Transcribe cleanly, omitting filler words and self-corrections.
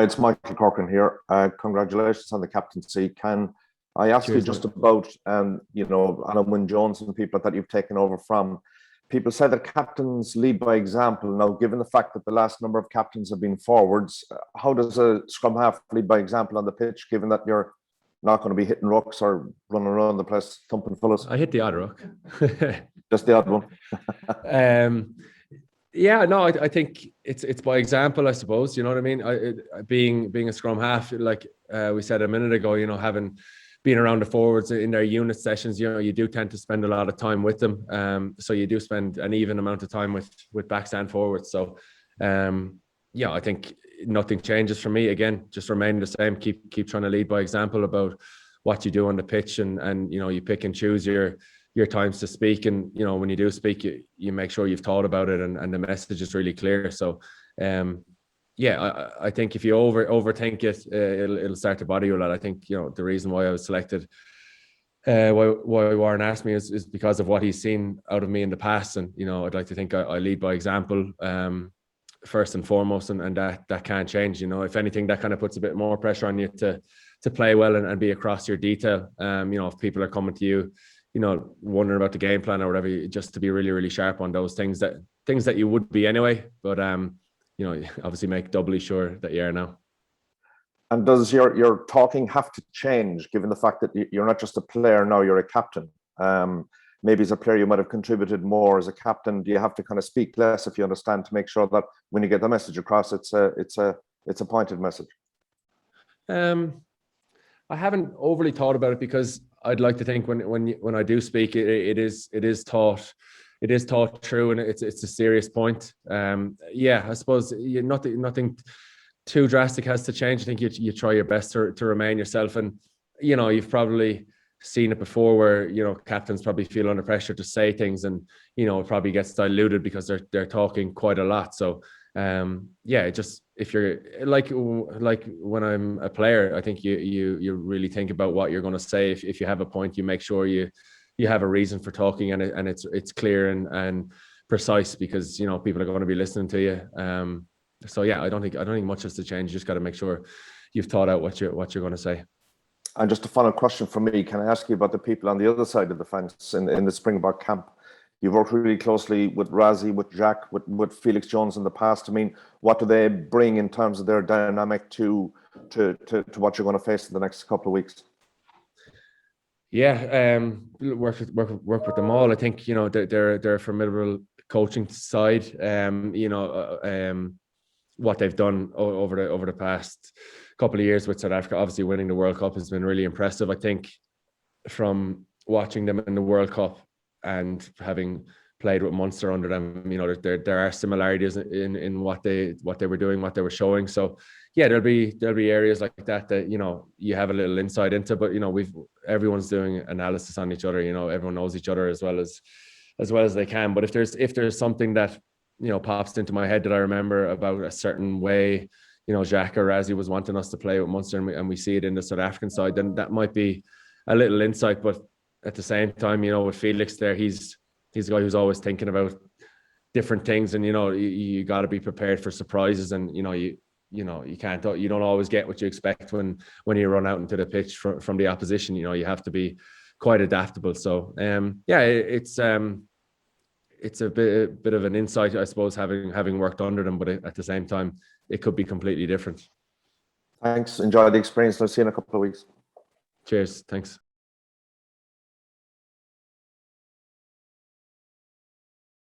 it's Michael Corcoran here. Congratulations on the captaincy. Can I ask you Cheers, just mate. about, alun-wynn Jones and people that you've taken over from? People say that captains lead by example. Now, given the fact that the last number of captains have been forwards, how does a scrum half lead by example on the pitch, given that you're not going to be hitting rocks or running around the place thumping fellas? I hit the odd rock. Just the odd one. Yeah, no, I think it's by example, I suppose. You know what I mean? Being a scrum half, like we said a minute ago, having been around the forwards in their unit sessions, you do tend to spend a lot of time with them. So you do spend an even amount of time with backs and forwards. So I think nothing changes for me. Again, just remain the same. Keep trying to lead by example about what you do on the pitch, and you pick and choose your times to speak, and when you do speak, you make sure you've thought about it, and the message is really clear. So I think if you overthink it, it'll start to bother you a lot. I think the reason why I was selected, why Warren asked me is because of what he's seen out of me in the past, and I'd like to think I lead by example first and foremost, and that can't change. If anything, that kind of puts a bit more pressure on you to play well and be across your detail. If people are coming to you, wondering about the game plan or whatever, just to be really, really sharp on those things that you would be anyway. But obviously make doubly sure that you are now. And does your talking have to change, given the fact that you're not just a player now, you're a captain? Maybe as a player you might have contributed more. As a captain, do you have to kind of speak less, if you understand, to make sure that when you get the message across, it's a pointed message? I haven't overly thought about it, because I'd like to think when I do speak, it is thought through, and it's a serious point. I suppose nothing too drastic has to change. I think you try your best to remain yourself, and you've probably seen it before where captains probably feel under pressure to say things, and it probably gets diluted because they're talking quite a lot. So just if you're like when I'm a player, I think you really think about what you're going to say. If you have a point, you make sure you have a reason for talking, and it's clear and precise, because people are going to be listening to you. I don't think much has to change. You just got to make sure you've thought out what you're going to say. And just a final question from me: can I ask you about the people on the other side of the fence in the Springbok camp? You've worked really closely with Razzie, with Jack, with Felix Jones in the past. I mean, what do they bring in terms of their dynamic to what you're going to face in the next couple of weeks? Yeah, work with them all. I think they're a formidable coaching side. What they've done over the past couple of years with South Africa, obviously winning the World Cup, has been really impressive. I think from watching them in the World Cup and having played with Munster under them, there are similarities in what they were doing, what they were showing. So there'll be areas like that you have a little insight into, but everyone's doing analysis on each other. Everyone knows each other as well as they can. But if there's something that pops into my head that I remember about a certain way, Jacques or Razzie was wanting us to play with Munster, and we see it in the South African side, then that might be a little insight. But at the same time, with Felix there, he's a guy who's always thinking about different things, and you got to be prepared for surprises, and you don't always get what you expect when you run out into the pitch from the opposition. You have to be quite adaptable. So it's a bit of an insight, I suppose, having worked under them, but at the same time, it could be completely different. Thanks. Enjoy the experience. I'll see you in a couple of weeks. Cheers. Thanks.